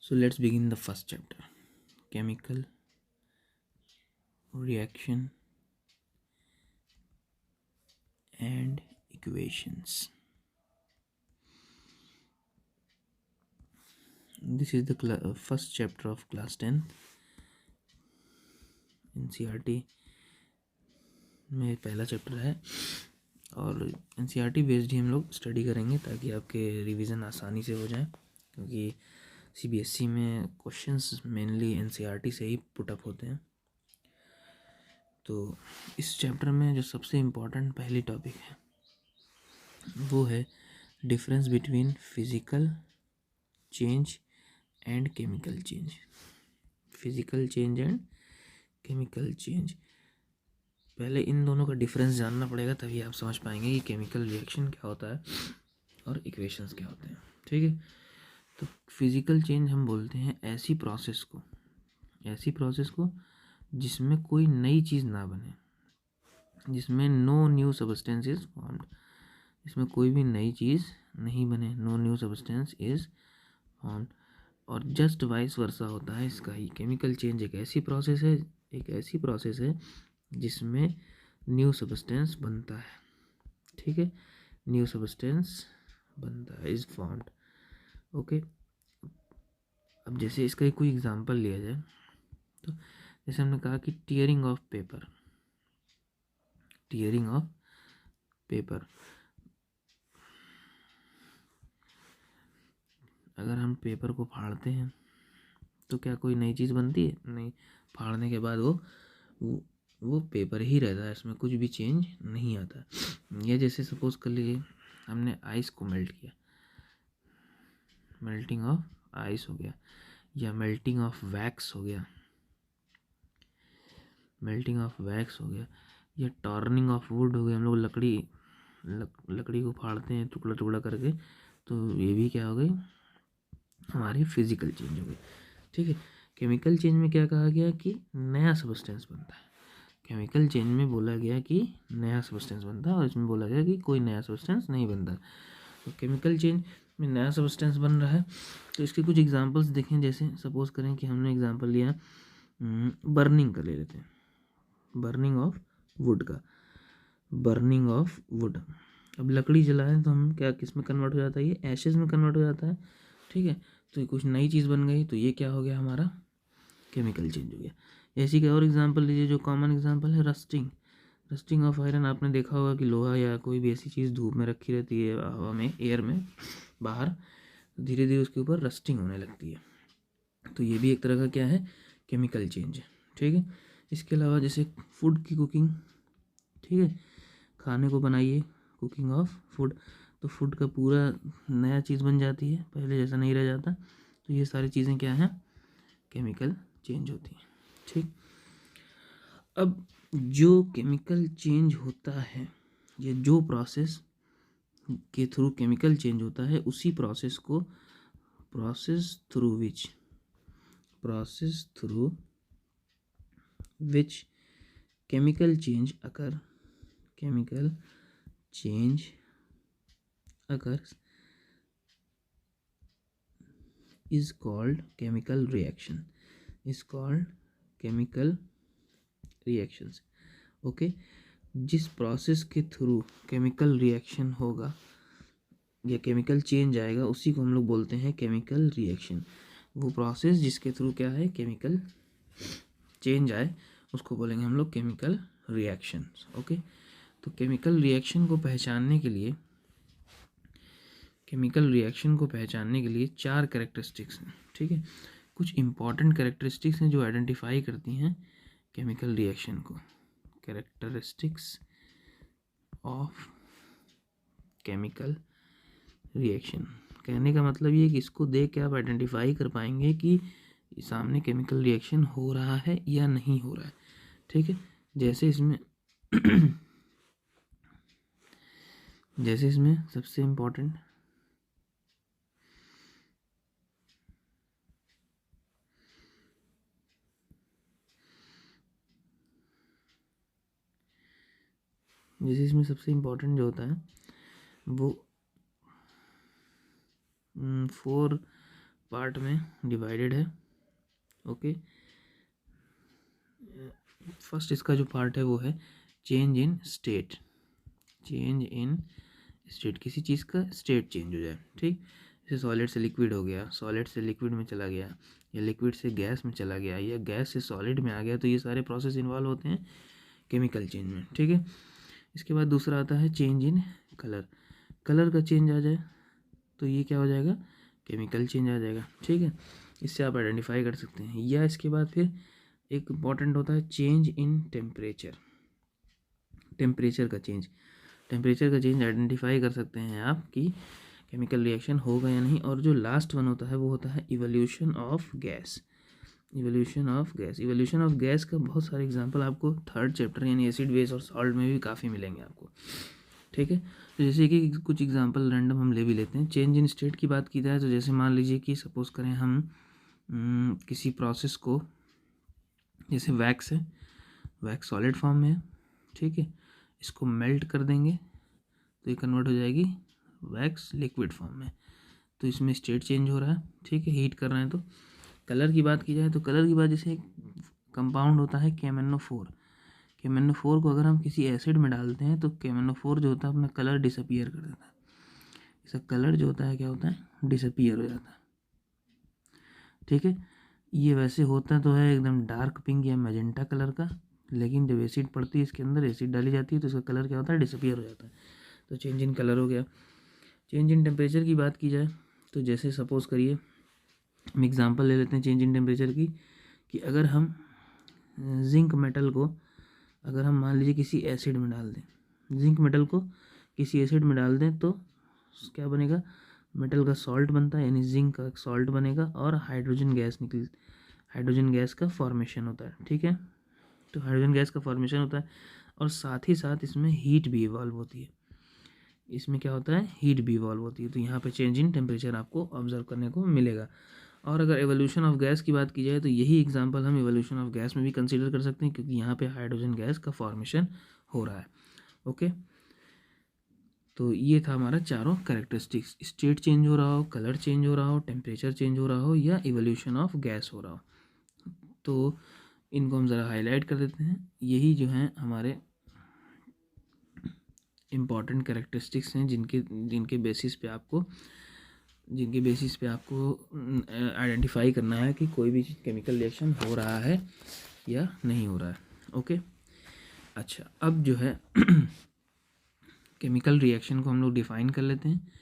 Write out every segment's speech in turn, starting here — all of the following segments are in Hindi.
So let's begin the first chapter, chemical reaction and equations. This is the first chapter of class 10 NCERT में पहला चैप्टर है और NCERT बेस्ड ही हम लोग स्टडी करेंगे ताकि आपके रिवीजन आसानी से हो जाए, क्योंकि CBSE में क्वेश्चंस मेनली NCERT से ही पुटअप होते हैं। तो इस चैप्टर में जो सबसे इम्पोर्टेंट पहली टॉपिक है वो है difference between physical change and chemical change. Physical change and chemical change, पहले इन दोनों का डिफरेंस जानना पड़ेगा, तभी आप समझ पाएंगे कि केमिकल रिएक्शन क्या होता है और इक्वेशंस क्या होते हैं। ठीक है, तो फिजिकल चेंज हम बोलते हैं ऐसी प्रोसेस को जिसमें कोई नई चीज़ ना बने, जिसमें no new substance is formed, इसमें कोई भी नई चीज़ नहीं बने, no new substance is formed. और जस्ट वाइस वर्सा होता है इसका ही। केमिकल चेंज एक ऐसी प्रोसेस है जिसमें न्यू सब्सटेंस बनता है। ठीक है, न्यू सब्सटेंस बनता है, इज फॉर्म्ड। ओके, अब जैसे इसका कोई एग्जांपल लिया जाए तो जैसे हमने कहा कि टीयरिंग ऑफ पेपर, अगर हम पेपर को फाड़ते हैं तो क्या कोई नई चीज़ बनती है? नहीं, फाड़ने के बाद वो पेपर ही रहता है, इसमें कुछ भी चेंज नहीं आता। ये जैसे सपोज कर लीजिए हमने आइस को मेल्ट किया, मेल्टिंग ऑफ आइस हो गया, या मेल्टिंग ऑफ वैक्स हो गया, या टर्निंग ऑफ वुड हो गया। हम लोग लकड़ी को फाड़ते हैं टुकड़ा टुकड़ा करके, तो ये भी क्या हो गई, हमारी फिजिकल चेंज हो गई। ठीक है, केमिकल चेंज में क्या कहा गया कि नया सब्सटेंस बनता है। केमिकल चेंज में बोला गया कि नया सब्सटेंस बनता है और इसमें बोला गया कि कोई नया सब्सटेंस नहीं बनता। तो केमिकल चेंज में नया सब्सटेंस बन रहा है, तो इसके कुछ एग्जांपल्स देखें। जैसे सपोज करें कि हमने एग्जांपल लिया बर्निंग का, ले लेते हैं बर्निंग ऑफ वुड। अब लकड़ी जलाएं तो हम क्या, किस में कन्वर्ट हो जाता है, ये एशेज में कन्वर्ट हो जाता है। ठीक है, तो कुछ नई चीज़ बन गई, तो ये क्या हो गया, हमारा केमिकल चेंज हो गया। ऐसी का और एग्जांपल लीजिए, जो कॉमन एग्जांपल है रस्टिंग ऑफ आयरन। आपने देखा होगा कि लोहा या कोई भी ऐसी चीज़ धूप में रखी रहती है, हवा में, एयर में, बाहर, धीरे धीरे उसके ऊपर रस्टिंग होने लगती है। तो ये भी एक तरह का क्या है, केमिकल चेंज है। ठीक है, इसके अलावा जैसे फूड की कुकिंग, ठीक है, खाने को बनाइए, कुकिंग ऑफ फूड, तो फूड का पूरा नया चीज़ बन जाती है, पहले जैसा नहीं रह जाता। तो ये सारी चीज़ें क्या हैं, केमिकल चेंज होती हैं। ठीक, अब जो केमिकल चेंज होता है, ये जो प्रोसेस के थ्रू केमिकल चेंज होता है, उसी प्रोसेस को process through which chemical change occurs is called chemical reactions। Okay, जिस प्रोसेस के थ्रू केमिकल रिएक्शन होगा या केमिकल चेंज आएगा, उसी को हम लोग बोलते हैं केमिकल रिएक्शन। वो प्रोसेस जिसके थ्रू क्या है, केमिकल चेंज आए, उसको बोलेंगे हम लोग केमिकल रिएक्शन। ओके, तो केमिकल रिएक्शन को पहचानने के लिए 4 कैरेक्टरिस्टिक्स हैं। ठीक है, कुछ इंपॉर्टेंट कैरेक्टरिस्टिक्स हैं जो आइडेंटिफाई करती हैं केमिकल रिएक्शन को। कैरेक्टरिस्टिक्स ऑफ केमिकल रिएक्शन, कहने का मतलब ये कि इसको देख के आप आइडेंटिफाई कर पाएंगे कि सामने केमिकल रिएक्शन हो रहा है या नहीं हो रहा है। ठीक है, जैसे इसमें सबसे इम्पोर्टेंट जो होता है वो 4 पार्ट में डिवाइडेड है। ओके, फर्स्ट इसका जो पार्ट है वो है change in state. Change in state, किसी चीज़ का स्टेट चेंज हो जाए, ठीक। जैसे सॉलिड से लिक्विड हो गया, सॉलिड से लिक्विड में चला गया, या लिक्विड से गैस में चला गया, या गैस से सॉलिड में आ गया, तो ये सारे प्रोसेस इन्वॉल्व होते हैं केमिकल चेंज में, ठीक है। इसके बाद दूसरा आता है चेंज इन कलर। कलर का चेंज आ जाए तो ये क्या हो जाएगा, केमिकल चेंज आ जाएगा, ठीक है। इससे आप आइडेंटिफाई कर सकते हैं। या इसके बाद फिर एक इम्पॉर्टेंट होता है चेंज इन टेम्परेचर। टेम्परेचर का चेंज, टेम्परेचर का चेंज आइडेंटिफाई कर सकते हैं आप कि केमिकल रिएक्शन होगा या नहीं। और जो लास्ट वन होता है वो होता है evolution of gas. Evolution of gas, evolution of gas का बहुत सारे एग्जांपल आपको थर्ड चैप्टर यानी एसिड बेस और सॉल्ट में भी काफ़ी मिलेंगे आपको, ठीक है। तो जैसे कि कुछ एग्जांपल रैंडम हम ले भी लेते हैं। चेंज इन स्टेट की बात की जाए तो जैसे मान लीजिए कि सपोज करें हम किसी प्रोसेस को, जैसे वैक्स है, वैक्स सॉलिड फॉर्म में है, ठीक है, इसको मेल्ट कर देंगे तो ये कन्वर्ट हो जाएगी वैक्स लिक्विड फॉर्म में। तो इसमें स्टेट चेंज हो रहा है, ठीक है, हीट कर रहे हैं। तो कलर की बात की जाए तो कलर की बात, जैसे एक कंपाउंड होता है KMnO4। KMnO4 को अगर हम किसी एसिड में डालते हैं तो KMnO4 जो होता है अपना कलर डिसअपियर कर देता है। इसका कलर जो होता है क्या होता है, डिसअपियर हो जाता है, ठीक है। ये वैसे होता तो है एकदम डार्क पिंक या मैजेंटा कलर का, लेकिन जब एसिड पड़ती है इसके अंदर, एसिड डाली जाती है तो इसका कलर क्या होता है, डिसअपियर हो जाता है। तो चेंज इन कलर हो गया। चेंज इन टेम्परेचर की बात की जाए तो जैसे सपोज़ करिए हम एग्जांपल ले लेते हैं चेंज इन टेम्परेचर की, कि अगर हम जिंक मेटल को, अगर हम मान लीजिए किसी एसिड में डाल दें, जिंक मेटल को किसी एसिड में डाल दें तो क्या बनेगा, मेटल का सॉल्ट बनता है, यानी जिंक का सॉल्ट बनेगा और हाइड्रोजन गैस का फॉर्मेशन होता है, ठीक है। तो हाइड्रोजन गैस का फॉर्मेशन होता है और साथ ही साथ इसमें हीट भी इवॉल्व होती है। इसमें क्या होता है, हीट भी इवॉल्व होती है। तो यहाँ पे चेंज इन टेम्परेचर आपको ऑब्जर्व करने को मिलेगा। और अगर एवोल्यूशन ऑफ गैस की बात की जाए तो यही एग्जांपल हम एवोल्यूशन ऑफ गैस में भी कंसीडर कर सकते हैं, क्योंकि यहाँ पे हाइड्रोजन गैस का फॉर्मेशन हो रहा है। ओके, तो ये था हमारा चारों कैरेक्टरिस्टिक्स, स्टेट चेंज हो रहा हो, कलर चेंज हो रहा हो, टेम्परेचर चेंज हो रहा हो, या इवोल्यूशन ऑफ गैस हो रहा हो। तो इनको हम ज़रा हाईलाइट कर देते हैं। यही जो हैं हमारे इम्पॉर्टेंट कैरेक्टरिस्टिक्स हैं जिनके बेसिस पे आपको आइडेंटिफाई करना है कि कोई भी केमिकल रिएक्शन हो रहा है या नहीं हो रहा है। ओके, अच्छा, अब जो है केमिकल रिएक्शन को हम लोग डिफाइन कर लेते हैं।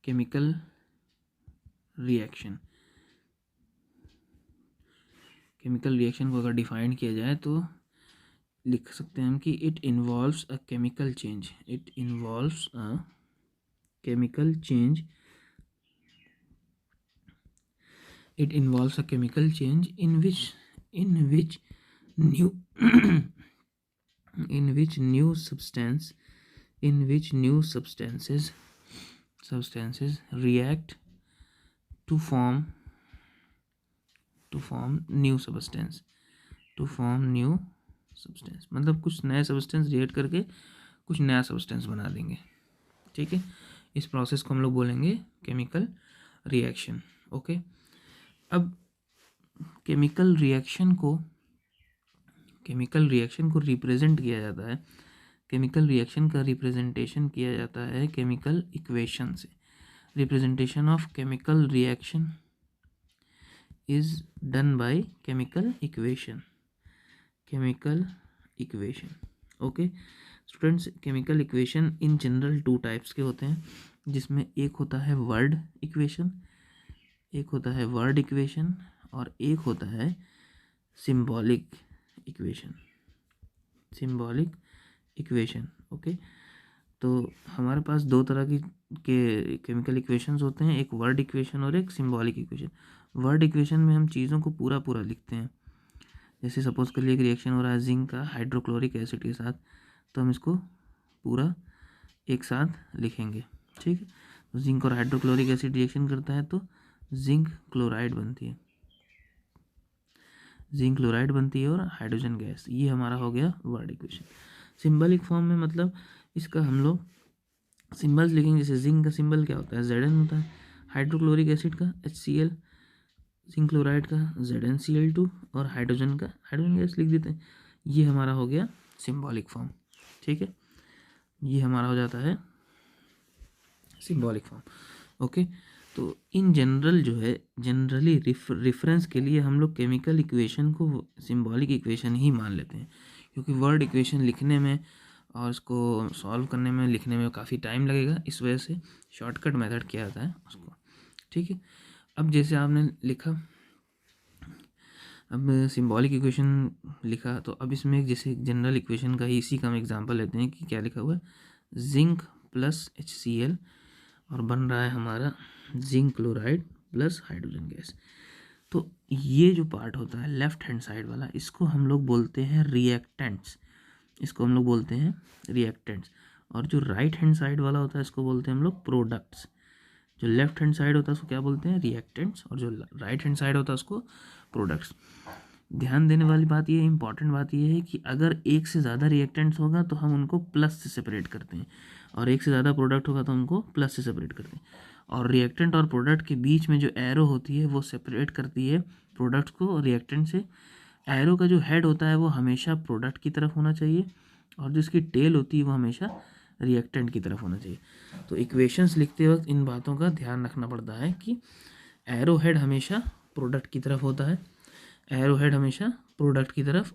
केमिकल रिएक्शन को अगर डिफाइन किया जाए तो लिख सकते हैं हम कि it involves a chemical change. It involves a chemical change in which new substances react to form new substance, मतलब कुछ नए सब्सटेंस रिएक्ट करके कुछ नया सब्सटेंस बना देंगे, ठीक है। इस प्रोसेस को हम लोग बोलेंगे केमिकल रिएक्शन। ओके, अब केमिकल रिएक्शन को रिप्रेजेंट किया जाता है, केमिकल रिएक्शन का रिप्रेजेंटेशन किया जाता है केमिकल इक्वेशन से। Representation of chemical reaction is done by chemical equation. Okay students, chemical equation in general 2 types के होते हैं, जिसमें एक होता है वर्ड इक्वेशन, और एक होता है सिंबॉलिक इक्वेशन। ओके, तो हमारे पास 2 तरह के केमिकल इक्वेशंस होते हैं, एक वर्ड इक्वेशन और एक सिंबॉलिक इक्वेशन। वर्ड इक्वेशन में हम चीज़ों को पूरा लिखते हैं। जैसे सपोज कर लिए कि रिएक्शन हो रहा है जिंक का हाइड्रोक्लोरिक एसिड के साथ, तो हम इसको पूरा एक साथ लिखेंगे, ठीक है। तो जिंक और हाइड्रोक्लोरिक एसिड रिएक्शन करता है तो जिंक क्लोराइड बनती है और हाइड्रोजन गैस, ये हमारा हो गया वर्ड इक्वेशन। सिंबलिक फॉर्म में मतलब इसका हम लोग सिंबल्स लिखेंगे। जैसे जिंक का सिंबल क्या होता है, Zn होता है, हाइड्रोक्लोरिक एसिड का HCl, जिंक क्लोराइड का ZnCl2 और हाइड्रोजन गैस लिख देते हैं। ये हमारा हो गया सिंबॉलिक फॉर्म। ठीक है, ये हमारा हो जाता है सिंबॉलिक फॉर्म। ओके, तो इन जनरल जो है, जनरली रेफरेंस के लिए हम लोग केमिकल इक्वेशन को सिंबॉलिक इक्वेशन ही मान लेते हैं, क्योंकि वर्ड इक्वेशन लिखने में और इसको सॉल्व करने में, लिखने में काफ़ी टाइम लगेगा। इस वजह से शॉर्टकट मेथड किया जाता है उसको। ठीक है, अब जैसे आपने लिखा, अब सिंबॉलिक इक्वेशन लिखा, तो अब इसमें जैसे जनरल इक्वेशन का ही इसी का हम एग्जांपल लेते हैं कि क्या लिखा हुआ है, जिंक प्लस HCl और बन रहा है हमारा zinc chloride plus hydrogen gas. तो ये जो पार्ट होता है लेफ्ट हैंड साइड वाला, इसको हम लोग बोलते हैं रिएक्टेंट्स, इसको हम लोग बोलते हैं रिएक्टेंट्स। और जो राइट हैंड साइड वाला होता है इसको बोलते हैं हम लोग प्रोडक्ट्स। जो लेफ्ट हैंड साइड होता है उसको क्या बोलते हैं, रिएक्टेंट्स, और जो राइट हैंड साइड होता है उसको प्रोडक्ट्स। ध्यान देने वाली बात ये, इंपॉर्टेंट बात ये है कि अगर एक से ज़्यादा रिएक्टेंट्स होगा तो हम उनको प्लस से सेपरेट करते हैं, और एक से ज़्यादा प्रोडक्ट होगा तो उनको प्लस से सेपरेट करते हैं। और रिएक्टेंट और प्रोडक्ट के बीच में जो एरो होती है वो सेपरेट करती है प्रोडक्ट्स को रिएक्टेंट से। एरो का जो हेड होता है वो हमेशा प्रोडक्ट की तरफ होना चाहिए, और जो इसकी टेल होती है वो हमेशा रिएक्टेंट की तरफ होना चाहिए। तो इक्वेशंस लिखते वक्त इन बातों का ध्यान रखना पड़ता है कि एरो हेड हमेशा प्रोडक्ट की तरफ होता है, एरो हेड हमेशा प्रोडक्ट की तरफ,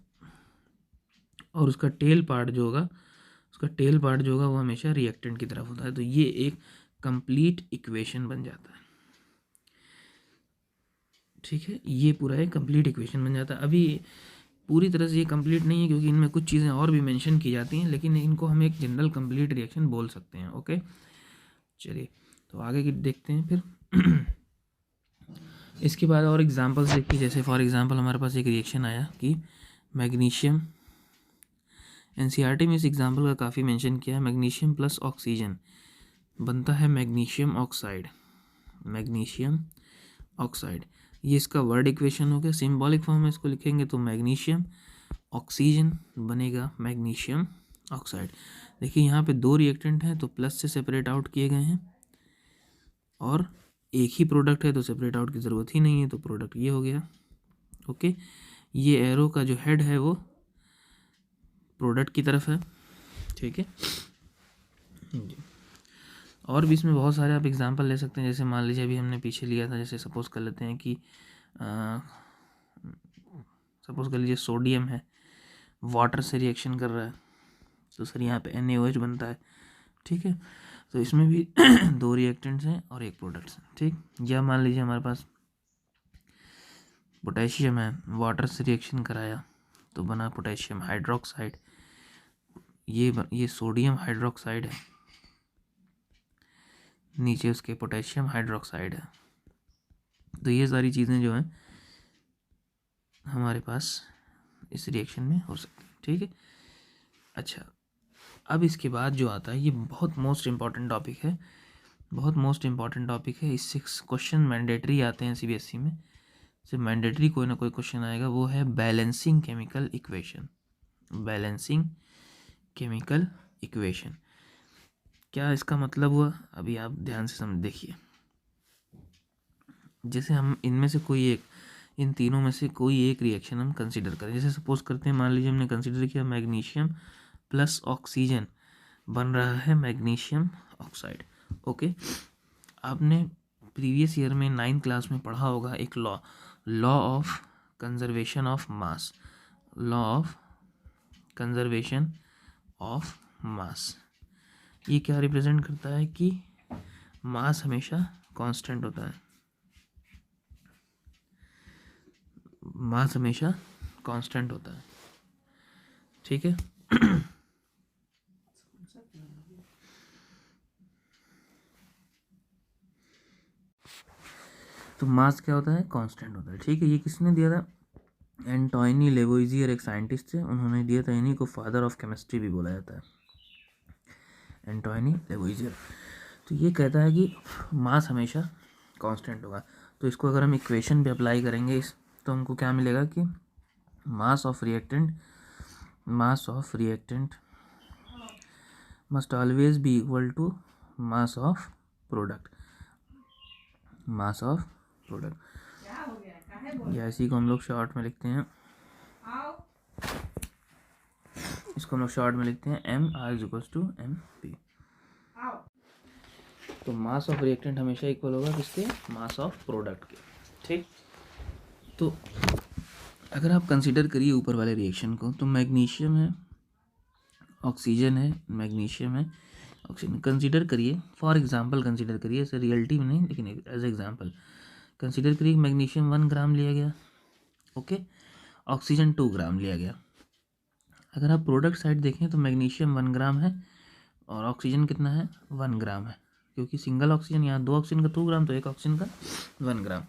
और उसका टेल पार्ट जो होगा, वो हमेशा रिएक्टेंट की तरफ होता है। तो ये एक कंप्लीट इक्वेशन बन जाता है। ठीक है, ये पूरा एक कंप्लीट इक्वेशन बन जाता है। अभी पूरी तरह से ये कंप्लीट नहीं है क्योंकि इनमें कुछ चीज़ें और भी मेंशन की जाती हैं, लेकिन इनको हम एक जनरल कंप्लीट रिएक्शन बोल सकते हैं। ओके, चलिए तो आगे की देखते हैं फिर। इसके बाद और एग्जांपल्स देखिए, जैसे फॉर एग्जांपल हमारे पास एक रिएक्शन आया कि मैग्नीशियम, NCERT में इस एग्जांपल का काफ़ी मेंशन किया है। मैग्नीशियम प्लस ऑक्सीजन बनता है मैग्नीशियम ऑक्साइड, मैग्नीशियम ऑक्साइड। ये इसका वर्ड इक्वेशन हो गया। सिंबॉलिक फॉर्म में इसको लिखेंगे तो मैग्नीशियम ऑक्सीजन बनेगा मैग्नीशियम ऑक्साइड। देखिए यहाँ पे दो रिएक्टेंट हैं तो प्लस से सेपरेट आउट किए गए हैं, और एक ही प्रोडक्ट है तो सेपरेट आउट की ज़रूरत ही नहीं है, तो प्रोडक्ट ये हो गया। ओके, ये एरो का जो हेड है वो प्रोडक्ट की तरफ है। ठीक है जी, और भी इसमें बहुत सारे आप एग्जांपल ले सकते हैं। जैसे मान लीजिए अभी हमने पीछे लिया था, जैसे सपोज कर लेते हैं कि सपोज कर लीजिए सोडियम है, वाटर से रिएक्शन कर रहा है, तो सर यहाँ पे NaOH बनता है। ठीक है, तो इसमें भी दो रिएक्टेंट्स हैं और एक प्रोडक्ट्स हैं। ठीक, या मान लीजिए हमारे पास पोटेशियम है, वाटर से रिएक्शन कराया तो बना पोटेशियम हाइड्रोक्साइड। ये सोडियम हाइड्रोक्साइड है, नीचे उसके पोटेशियम हाइड्रोक्साइड है। तो ये सारी चीज़ें जो हैं हमारे पास इस रिएक्शन में हो सकती है। ठीक है, अच्छा अब इसके बाद जो आता है ये बहुत मोस्ट इम्पॉर्टेंट टॉपिक है, बहुत मोस्ट इम्पॉर्टेंट टॉपिक है। इससे क्वेश्चन मैंडेटरी आते हैं CBSE में, से मैंडेटरी कोई ना कोई क्वेश्चन आएगा, वो है balancing chemical equation. Balancing chemical equation क्या इसका मतलब हुआ, अभी आप ध्यान से समझ देखिए। जैसे हम इनमें से कोई एक, इन तीनों में से कोई एक रिएक्शन हम कंसीडर करें। जैसे सपोज करते हैं, मान लीजिए हमने कंसीडर किया मैग्नीशियम प्लस ऑक्सीजन बन रहा है मैग्नीशियम ऑक्साइड। ओके, आपने प्रीवियस ईयर में 9th क्लास में पढ़ा होगा एक law of conservation of mass, law of conservation of मास। ये क्या रिप्रेजेंट करता है कि मास हमेशा कांस्टेंट होता है, मास हमेशा कांस्टेंट होता है। ठीक है, तो मास क्या होता है, कांस्टेंट होता है। ठीक है, ये किसने दिया था, एंटोनी लेवोइजियर एक साइंटिस्ट थे, उन्होंने दिया था। इन्हीं को फादर ऑफ केमिस्ट्री भी बोला जाता है, एंटोनी लेवोइजियर। तो ये कहता है कि मास हमेशा कांस्टेंट होगा। तो इसको अगर हम इक्वेशन पे अप्लाई करेंगे तो हमको क्या मिलेगा कि mass of reactant must always be equal to mass of product, mass of product. या इसी को हम लोग शॉर्ट में लिखते हैं, इसको हम लोग शॉर्ट में लिखते हैं MR इक्वल्स टू MP। तो मास ऑफ रिएक्टेंट हमेशा इक्वल होगा किसके, मास ऑफ प्रोडक्ट के। ठीक, तो अगर आप कंसीडर करिए ऊपर वाले रिएक्शन को, तो मैग्नीशियम है, ऑक्सीजन है, मैग्नीशियम है, ऑक्सीजन, कंसीडर करिए, फॉर एग्जांपल कंसीडर करिए, ऐसे रियलिटी में नहीं लेकिन एज एग्जांपल कंसीडर करिए, मैग्नीशियम 1 ग्राम लिया गया, ओके, ऑक्सीजन 2 ग्राम लिया गया। अगर आप प्रोडक्ट साइड देखें तो मैग्नीशियम 1 ग्राम है और ऑक्सीजन कितना है, 1 ग्राम है, क्योंकि सिंगल ऑक्सीजन, यहाँ 2 ऑक्सीजन का 2 ग्राम, तो एक ऑक्सीजन का 1 ग्राम।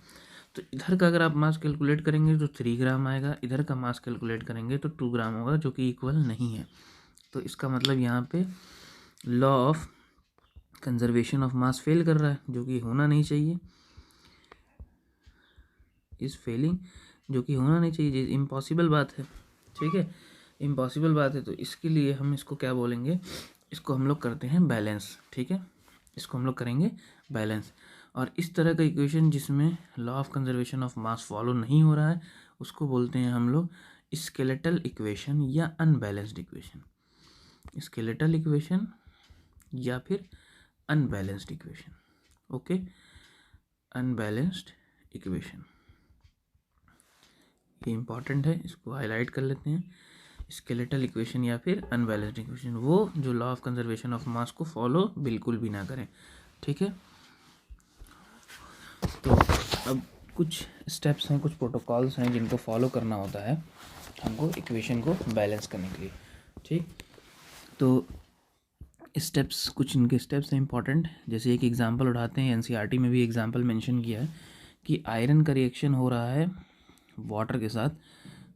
तो इधर का अगर आप मास कैलकुलेट करेंगे तो 3 ग्राम आएगा, इधर का मास कैलकुलेट करेंगे तो 2 ग्राम होगा, जो कि इक्वल नहीं है। तो इसका मतलब यहाँ पे law of conservation of mass fail कर रहा है, जो कि होना नहीं चाहिए, इस फेलिंग, जो कि होना नहीं चाहिए, इम्पॉसिबल बात है। ठीक है, इम्पॉसिबल बात है। तो इसके लिए हम इसको क्या बोलेंगे, इसको हम लोग करते हैं बैलेंस। ठीक है, इसको हम लोग करेंगे बैलेंस। और इस तरह का इक्वेशन जिसमें law of conservation of mass follow नहीं हो रहा है, उसको बोलते हैं हम लोग स्केलेटल इक्वेशन या अनबैलेंस्ड इक्वेशन, स्केलेटल इक्वेशन या फिर unbalanced equation. Okay, unbalanced equation, ये इंपॉर्टेंट है, इसको हाईलाइट कर लेते हैं। स्केलेटल इक्वेशन या फिर अनबैलेंस्ड इक्वेशन, वो जो law of conservation of mass को फॉलो बिल्कुल भी ना करें। ठीक है, तो अब कुछ स्टेप्स हैं, कुछ प्रोटोकॉल्स हैं जिनको फॉलो करना होता है हमको इक्वेशन को बैलेंस करने के लिए। ठीक, तो स्टेप्स, कुछ इनके स्टेप्स हैं इंपॉर्टेंट। जैसे एक एग्जांपल उठाते हैं, एनसीईआरटी में भी एग्जांपल मेंशन किया है कि आयरन का रिएक्शन हो रहा है वाटर के साथ,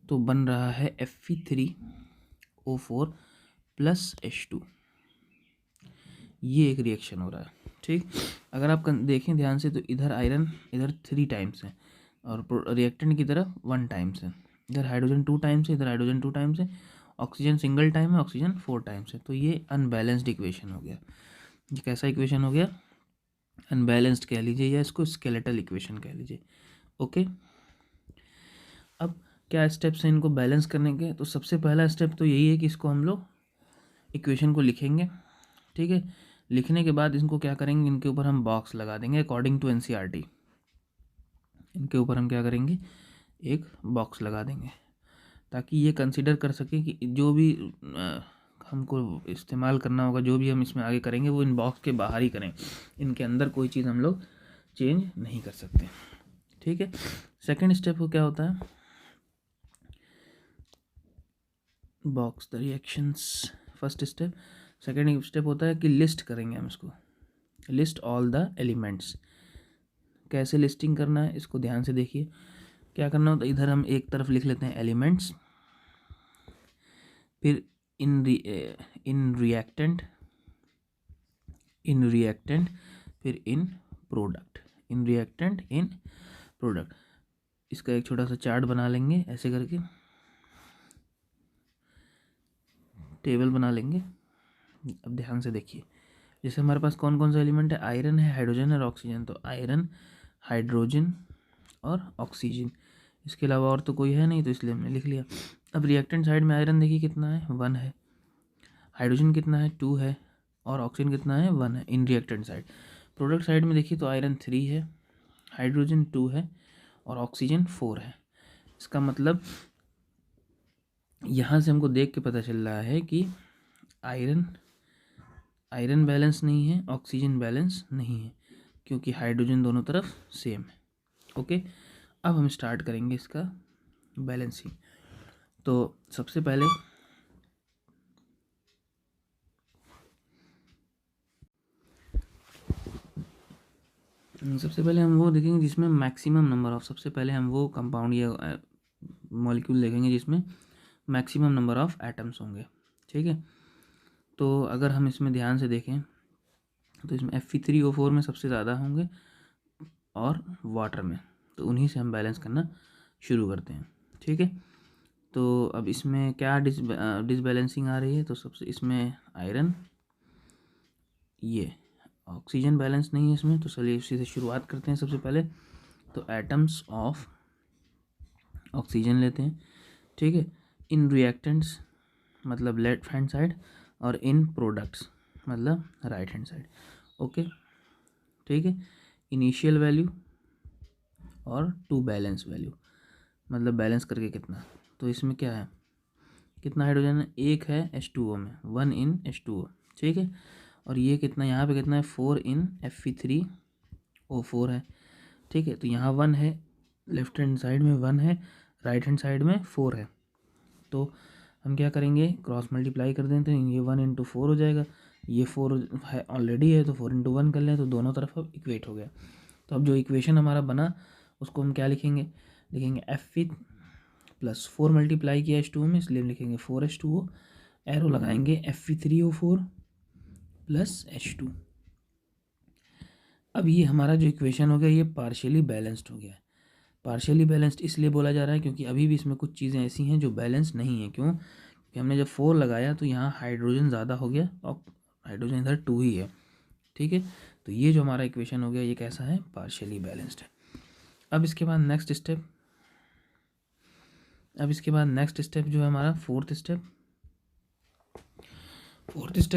तो बन रहा है Fe3O4 प्लस H2, ये एक रिएक्शन हो रहा है। ठीक, अगर आप देखें ध्यान से तो इधर आयरन इधर 3 टाइम्स है और रिएक्टेंट की तरफ 1 टाइम्स है, इधर हाइड्रोजन 2 टाइम्स है, इधर हाइड्रोजन 2 टाइम्स है, ऑक्सीजन सिंगल टाइम है, ऑक्सीजन 4 टाइम्स है। तो ये अनबैलेंस्ड इक्वेशन हो गया। ये कैसा इक्वेशन हो गया, अनबैलेंस्ड कह लीजिए या इसको स्केलेटल इक्वेशन कह लीजिए। ओके, अब क्या स्टेप्स हैं इनको बैलेंस करने के, तो सबसे पहला स्टेप तो यही है कि इसको हम लोग इक्वेशन को लिखेंगे। ठीक है, लिखने के बाद इनको क्या करेंगे, इनके ऊपर हम बॉक्स लगा देंगे अकॉर्डिंग टू एनसीईआरटी। इनके ऊपर हम क्या करेंगे, एक बॉक्स लगा देंगे, ताकि ये कंसिडर कर सके कि जो भी हमको इस्तेमाल करना होगा, जो भी हम इसमें आगे करेंगे वो इन बॉक्स के बाहर ही करें, इनके अंदर कोई चीज़ हम लोग चेंज नहीं कर सकते। ठीक है, सेकेंड स्टेप को क्या होता है, box the reactions, first step. Second step होता है कि लिस्ट करेंगे हम इसको, लिस्ट ऑल द एलिमेंट्स। कैसे लिस्टिंग करना है इसको ध्यान से देखिए, क्या करना होता है, इधर हम एक तरफ लिख लेते हैं एलिमेंट्स, फिर इन रिएक्टेंट, इन रिएक्टेंट, फिर इन product, in reactant, in product. इसका एक छोटा सा चार्ट बना लेंगे, ऐसे करके टेबल बना लेंगे। अब ध्यान से देखिए, जैसे हमारे पास कौन कौन सा एलिमेंट है, आयरन है, हाइड्रोजन है और ऑक्सीजन, तो आयरन, हाइड्रोजन और ऑक्सीजन, इसके अलावा और तो कोई है नहीं, तो इसलिए हमने लिख लिया। अब रिएक्टेंट साइड में आयरन देखिए कितना है, 1 है, हाइड्रोजन कितना है, 2 है, और ऑक्सीजन कितना है, 1 है in reactant side. Product side में देखिए तो आयरन 3 है, हाइड्रोजन 2 है और ऑक्सीजन 4 है। इसका मतलब यहाँ से हमको देख के पता चल रहा है कि आयरन बैलेंस नहीं है, ऑक्सीजन बैलेंस नहीं है, क्योंकि हाइड्रोजन दोनों तरफ सेम है। ओके, अब हम स्टार्ट करेंगे इसका बैलेंसिंग। तो सबसे पहले हम वो देखेंगे जिसमें मैक्सिमम नंबर ऑफ, सबसे पहले हम वो कंपाउंड या मॉलिक्यूल देखेंगे जिसमें मैक्सिमम नंबर ऑफ एटम्स होंगे। ठीक है, तो अगर हम इसमें ध्यान से देखें तो इसमें Fe3O4 में सबसे ज़्यादा होंगे और वाटर में, तो उन्हीं से हम बैलेंस करना शुरू करते हैं। ठीक है, तो अब इसमें क्या डिसबैलेंसिंग आ रही है, तो सबसे इसमें आयरन, ये ऑक्सीजन बैलेंस नहीं है इसमें, तो चलिए इसी से शुरुआत करते हैं। सबसे पहले तो एटम्स ऑफ ऑक्सीजन लेते हैं, ठीक है। इन रिएक्टेंट्स मतलब लेफ्ट हैंड साइड, और इन प्रोडक्ट्स मतलब राइट हैंड साइड, ओके, ठीक है। इनिशियल वैल्यू और टू बैलेंस वैल्यू, मतलब बैलेंस करके कितना, तो इसमें क्या है, कितना हाइड्रोजन है, एक है H2O में, 1 इन H2O, ठीक है। और ये कितना, यहाँ पे कितना है, 4 इन Fe3O4 है, ठीक है। तो यहाँ 1 है, लेफ्ट हैंड साइड में 1 है, राइट हैंड साइड में 4 है। तो हम क्या करेंगे, क्रॉस मल्टीप्लाई कर दें, तो ये 1 इंटू 4 हो जाएगा, ये 4 है ऑलरेडी है, तो 4 इंटू 1 कर लें, तो दोनों तरफ अब इक्वेट हो गया। तो अब जो इक्वेशन हमारा बना उसको हम क्या लिखेंगे, लिखेंगे Fe प्लस 4 मल्टीप्लाई किया H2O में, इसलिए हम लिखेंगे 4H2O, एरो लगाएंगे Fe3O4 प्लस H2। अब ये हमारा जो इक्वेशन हो गया ये पार्शियली बैलेंस्ड हो गया है। पार्शियली बैलेंस्ड इसलिए बोला जा रहा है क्योंकि अभी भी इसमें कुछ चीज़ें ऐसी हैं जो बैलेंस नहीं है। क्यों? कि हमने जब 4 लगाया तो यहाँ हाइड्रोजन ज़्यादा हो गया और हाइड्रोजन इधर 2 ही है, ठीक है। तो ये जो हमारा इक्वेशन हो गया ये कैसा है, पार्शियली बैलेंस्ड है। अब इसके बाद नेक्स्ट स्टेप जो है हमारा फोर्थ स्टेप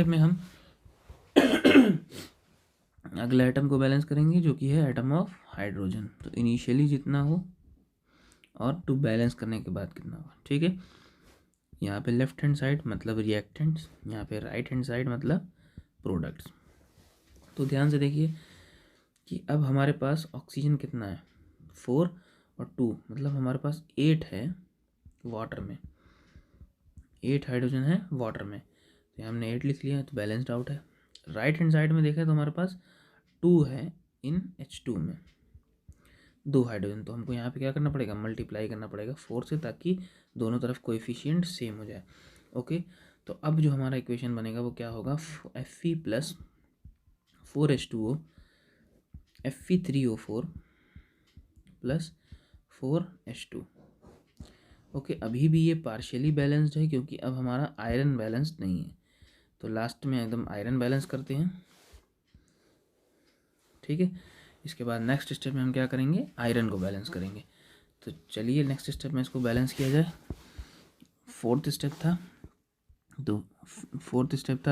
में हम अगले एटम को बैलेंस करेंगे जो कि है एटम ऑफ हाइड्रोजन। तो इनिशियली जितना हो और टू बैलेंस करने के बाद कितना हो, ठीक है। यहाँ पे लेफ्ट हैंड साइड मतलब रिएक्टेंट्स, यहाँ पे राइट हैंड साइड मतलब प्रोडक्ट्स। तो ध्यान से देखिए कि अब हमारे पास ऑक्सीजन कितना है, 4 और 2, मतलब हमारे पास 8 है वाटर में, 8 हाइड्रोजन है वाटर में, तो हमने 8 लिख लिया, तो बैलेंस्ड आउट है। राइट हैंड साइड में देखा तो हमारे पास 2 है इन H2 में, 2 हाइड्रोजन, तो हमको यहाँ पे क्या करना पड़ेगा, मल्टीप्लाई करना पड़ेगा 4 से, ताकि दोनों तरफ कोएफिशिएंट सेम हो जाए, ओके। तो अब जो हमारा इक्वेशन बनेगा वो क्या होगा, Fe plus 4H2O Fe3O4 plus 4H2, okay. अभी भी ये पार्शियली बैलेंस्ड है क्योंकि अब हमारा आयरन बैलेंस्ड नहीं है, तो लास्ट में एकदम आयरन बैलेंस करते हैं, ठीक है। इसके बाद नेक्स्ट स्टेप में हम क्या करेंगे, आयरन को बैलेंस करेंगे। तो चलिए नेक्स्ट स्टेप में इसको बैलेंस किया जाए। फोर्थ स्टेप था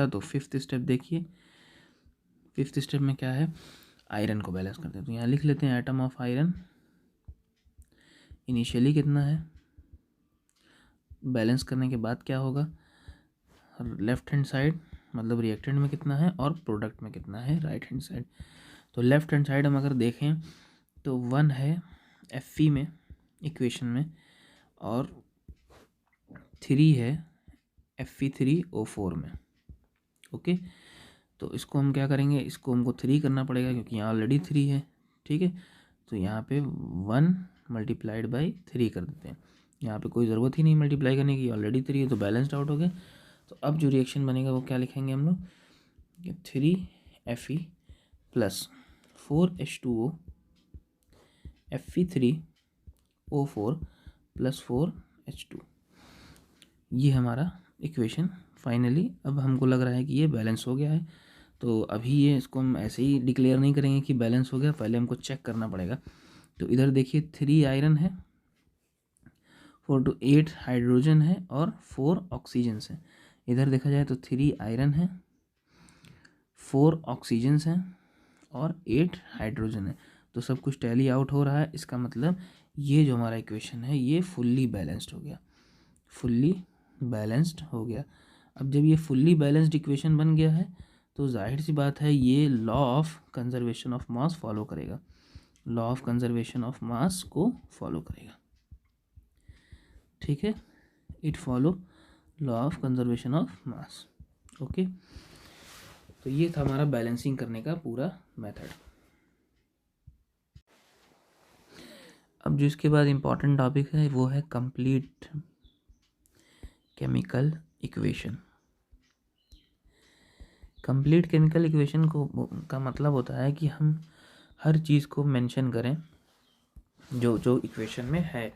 तो फिफ्थ स्टेप देखिए, फिफ्थ स्टेप में क्या है, आयरन को बैलेंस करते हैं। तो यहाँ लिख लेते हैं एटम ऑफ आयरन, इनिशियली कितना है, बैलेंस करने के बाद क्या होगा, लेफ्ट हैंड साइड मतलब रिएक्टेंट में कितना है और प्रोडक्ट में कितना है, राइट हैंड साइड। तो लेफ्ट हैंड साइड हम अगर देखें तो 1 है Fe में इक्वेशन में, और 3 है Fe3O4 में, ओके। तो इसको हम क्या करेंगे, इसको हमको 3 करना पड़ेगा क्योंकि यहाँ ऑलरेडी 3 है, ठीक है। तो यहाँ पे 1 मल्टीप्लाइड बाई 3 कर देते हैं, यहाँ पे कोई ज़रूरत ही नहीं मल्टीप्लाई करने की, ऑलरेडी 3 है, तो बैलेंस्ड आउट हो गया। तो अब जो रिएक्शन बनेगा वो क्या लिखेंगे हम लोग, 3Fe plus 4H2O Fe3O4 plus 4H2, ये हमारा इक्वेशन फाइनली अब हमको लग रहा है कि ये बैलेंस हो गया है। तो अभी ये इसको हम ऐसे ही डिक्लेयर नहीं करेंगे कि बैलेंस हो गया, पहले हमको चेक करना पड़ेगा। तो इधर देखिए 3 आयरन है, 4 to 8 हाइड्रोजन है और 4 ऑक्सीजन्स हैं। इधर देखा जाए तो 3 आयरन है, 4 ऑक्सीजन्स हैं और 8 हाइड्रोजन है। तो सब कुछ टैली आउट हो रहा है, इसका मतलब ये जो हमारा इक्वेशन है ये फुल्ली बैलेंस्ड हो गया, फुल्ली बैलेंस्ड हो गया। अब जब ये फुल्ली बैलेंस्ड इक्वेशन बन गया है तो जाहिर सी बात है ये law of conservation of mass follow करेगा, law of conservation of mass को फॉलो करेगा, ठीक है। It follow law of conservation of mass, okay. तो ये था हमारा बैलेंसिंग करने का पूरा मेथड। अब जो इसके बाद इम्पॉर्टेंट टॉपिक है वो है complete chemical equation. Complete chemical equation का मतलब होता है कि हम हर चीज़ को मेंशन करें जो जो इक्वेशन में है।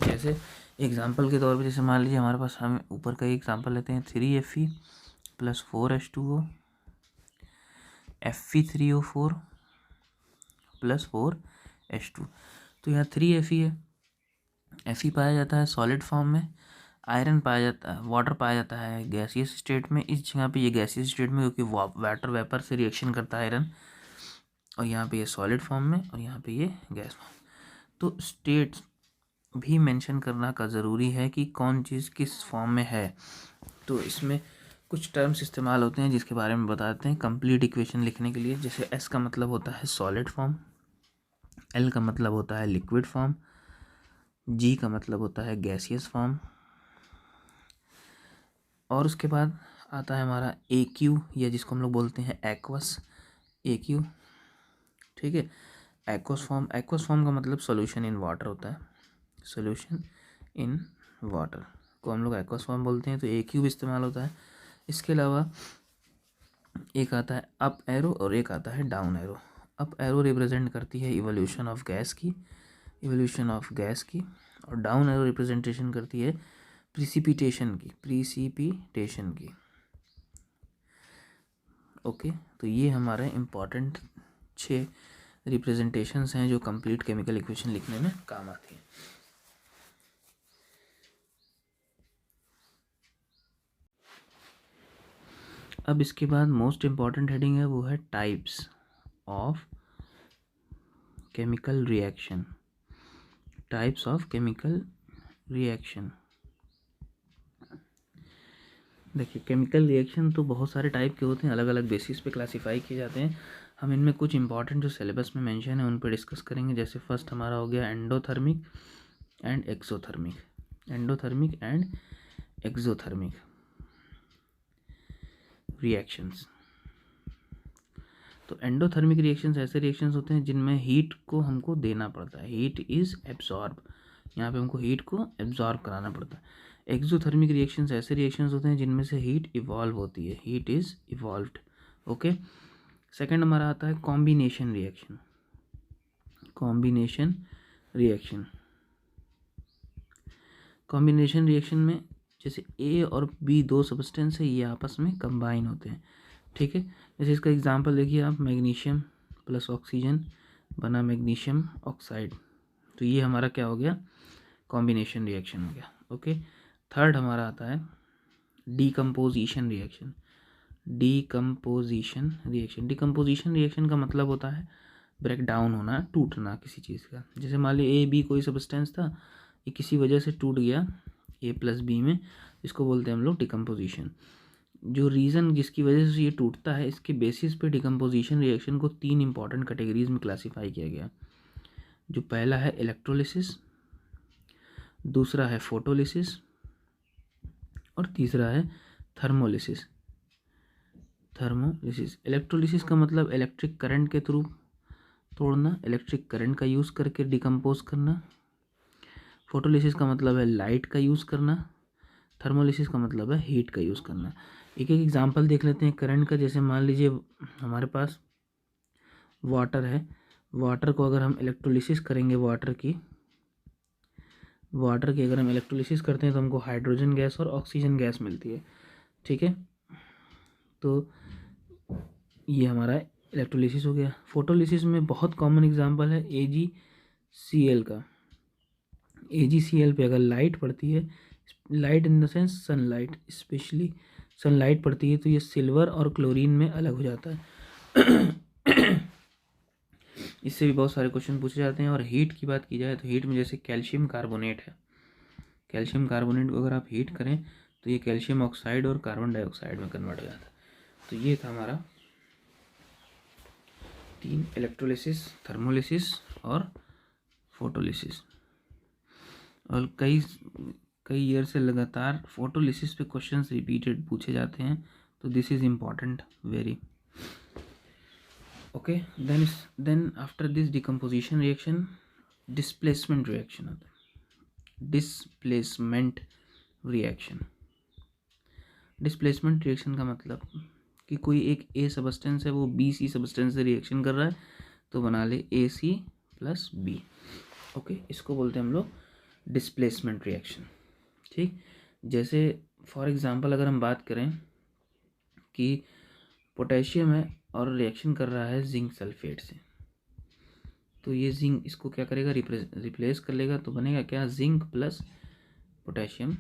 जैसे एग्जांपल के तौर पे, जैसे मान लीजिए हमारे पास, हम ऊपर का एक एग्जांपल लेते हैं, 3Fe plus 4H2O Fe3O4 plus 4H2। तो यहाँ 3Fe है, Fe पाया जाता है सॉलिड फॉर्म में, आयरन पाया जाता है, वाटर पाया जाता है गैसियस स्टेट में। इस जगह पे ये गैसियस स्टेट में क्योंकि वाटर वेपर से रिएक्शन करता है आयरन, और यहाँ पे ये सॉलिड फॉर्म में और यहाँ पे ये गैस फॉर्म। तो स्टेट्स भी मेंशन करना का ज़रूरी है कि कौन चीज़ किस फॉर्म में है। तो इसमें कुछ टर्म्स इस्तेमाल होते हैं जिसके बारे में बताते हैं कंप्लीट इक्वेशन लिखने के लिए। जैसे एस का मतलब होता है सॉलिड फॉर्म, एल का मतलब होता है लिक्विड फॉर्म, जी का मतलब होता है गैसियस फॉर्म, और उसके बाद आता है हमारा ए क्यू, या जिसको हम लोग बोलते हैं एक्वस, ए क्यू। ठीक है, एक्वस फॉर्म, एक्वस फॉर्म का मतलब सॉल्यूशन इन वाटर होता है, सॉल्यूशन इन वाटर को हम लोग एक्वस फॉर्म बोलते हैं। तो ए क्यू भी इस्तेमाल होता है। इसके अलावा एक आता है अप एरो और एक आता है down arrow. Up arrow represent करती है इवोल्यूशन ऑफ गैस की, इवोल्यूशन ऑफ गैस की, और डाउन एरो रिप्रेजेंटेशन करती है प्रिसिपिटेशन की, प्रिसिपिटेशन की। ओके, तो ये हमारे इम्पॉर्टेंट 6 रिप्रेजेंटेशंस हैं जो कंप्लीट केमिकल इक्वेशन लिखने में काम आती हैं। अब इसके बाद मोस्ट इम्पॉर्टेंट हेडिंग है, वो है types of chemical reaction, types of chemical reaction. देखिए, केमिकल रिएक्शन तो बहुत सारे टाइप के होते हैं, अलग अलग बेसिस पे क्लासिफाई किए जाते हैं। हम इनमें कुछ इंपॉर्टेंट जो सिलेबस में मेंशन है उन पर डिस्कस करेंगे। जैसे फर्स्ट हमारा हो गया endothermic and exothermic, endothermic and exothermic reactions. तो एंडोथर्मिक रिएक्शंस ऐसे रिएक्शंस होते हैं जिनमें हीट को हमको देना पड़ता है, हीट इज़ एब्जॉर्ब, यहाँ पे हमको हीट को एब्जॉर्ब कराना पड़ता है। एक्सोथर्मिक रिएक्शंस ऐसे रिएक्शंस होते हैं जिनमें से हीट इवॉल्व होती है, heat is evolved. Okay, second हमारा आता है combination reaction, combination reaction. Combination reaction में जैसे ए और बी दो सब्सटेंस है, ये आपस में कंबाइन होते हैं। ठीक है, जैसे इसका एग्जांपल देखिए आप, मैग्नीशियम प्लस ऑक्सीजन बना मैग्नीशियम ऑक्साइड, तो ये हमारा क्या हो गया, कॉम्बिनेशन रिएक्शन हो गया। ओके, थर्ड हमारा आता है decomposition reaction, decomposition reaction. Decomposition reaction का मतलब होता है ब्रेक डाउन होना, टूटना किसी चीज़ का। जैसे मान लीजिए ए बी कोई सब्सटेंस था, ये किसी वजह से टूट गया ए प्लस बी में, इसको बोलते हैं हम लोग डिकम्पोजिशन। जो रीज़न जिसकी वजह से ये टूटता है, इसके बेसिस पे डिकम्पोजिशन रिएक्शन को 3 इंपॉर्टेंट कैटेगरीज में क्लासीफाई किया गया। जो पहला है इलेक्ट्रोलिसिस, दूसरा है फोटोलिसिस, और तीसरा है थर्मोलिसिस। थर्मोलिसिस, इलेक्ट्रोलिसिस का मतलब इलेक्ट्रिक करंट के थ्रू तोड़ना, इलेक्ट्रिक करंट का यूज़ करके डिकम्पोज करना। फोटोलिसिस का मतलब है लाइट का यूज़ करना, थर्मोलिसिस का मतलब है हीट का यूज़ करना। एक एक एग्जांपल देख लेते हैं करंट का। जैसे मान लीजिए हमारे पास वाटर है, वाटर को अगर हम इलेक्ट्रोलिसिस करेंगे, वाटर की अगर हम इलेक्ट्रोलिसिस करते हैं तो हमको हाइड्रोजन गैस और ऑक्सीजन गैस मिलती है। ठीक है, तो ये हमारा इलेक्ट्रोलिसिस हो गया। फोटोलिसिस में बहुत कॉमन एग्जांपल है AgCl का। AgCl पे अगर लाइट पड़ती है, light in the sense sunlight, specially sunlight पड़ती है, तो ये सिल्वर और क्लोरीन में अलग हो जाता है। इससे भी बहुत सारे क्वेश्चन पूछे जाते हैं। और हीट की बात की जाए तो हीट में जैसे कैल्शियम कार्बोनेट है, कैल्शियम कार्बोनेट को अगर आप हीट करें तो ये कैल्शियम ऑक्साइड और कार्बन डाइऑक्साइड में कन्वर्ट हो जाता है। तो ये था हमारा 3, इलेक्ट्रोलिसिस, थर्मोलिसिस और फोटोलिसिस। और कई ईयर से लगातार फोटोलिसिस पे क्वेश्चंस रिपीटेड पूछे जाते हैं, तो this is important very. Okay, then after this decomposition reaction displacement reaction आता है, डिस्प्लेसमेंट रिएक्शन। डिस्प्लेसमेंट रिएक्शन का मतलब कि कोई एक ए सब्सटेंस है, वो बी सी सब्सटेंस से रिएक्शन कर रहा है, तो बना ले AC प्लस बी। ओके, इसको बोलते हैं हम लोग डिस्प्लेसमेंट रिएक्शन। ठीक, जैसे फॉर एग्जांपल अगर हम बात करें कि पोटेशियम है और रिएक्शन कर रहा है जिंक सल्फेट से, तो ये जिंक इसको क्या करेगा, रिप्लेस कर लेगा, तो बनेगा क्या, zinc plus potassium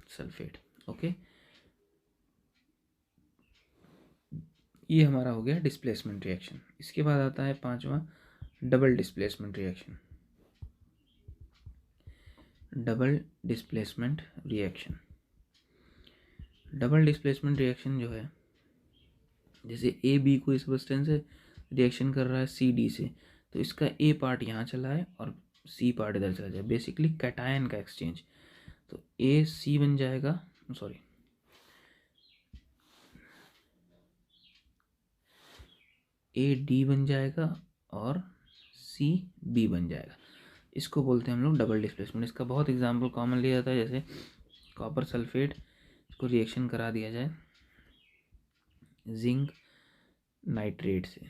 sulphate. Okay, ये हमारा हो गया डिस्प्लेसमेंट रिएक्शन। इसके बाद आता है पांचवा double displacement reaction. Double displacement reaction, double displacement reaction जो है, जैसे ए बी को इस सब्सटेंस से रिएक्शन कर रहा है सी डी से, तो इसका ए पार्ट यहाँ चला है और सी पार्ट इधर चला जाए, बेसिकली कैटायन का एक्सचेंज। तो ए सी बन जाएगा, सॉरी ए डी बन जाएगा और सी बी बन जाएगा। इसको बोलते हैं हम लोग डबल डिस्प्लेसमेंट। इसका बहुत एग्जाम्पल कॉमन लिया जाता है, जैसे कॉपर सल्फेट को रिएक्शन करा दिया जाए जिंक नाइट्रेट से,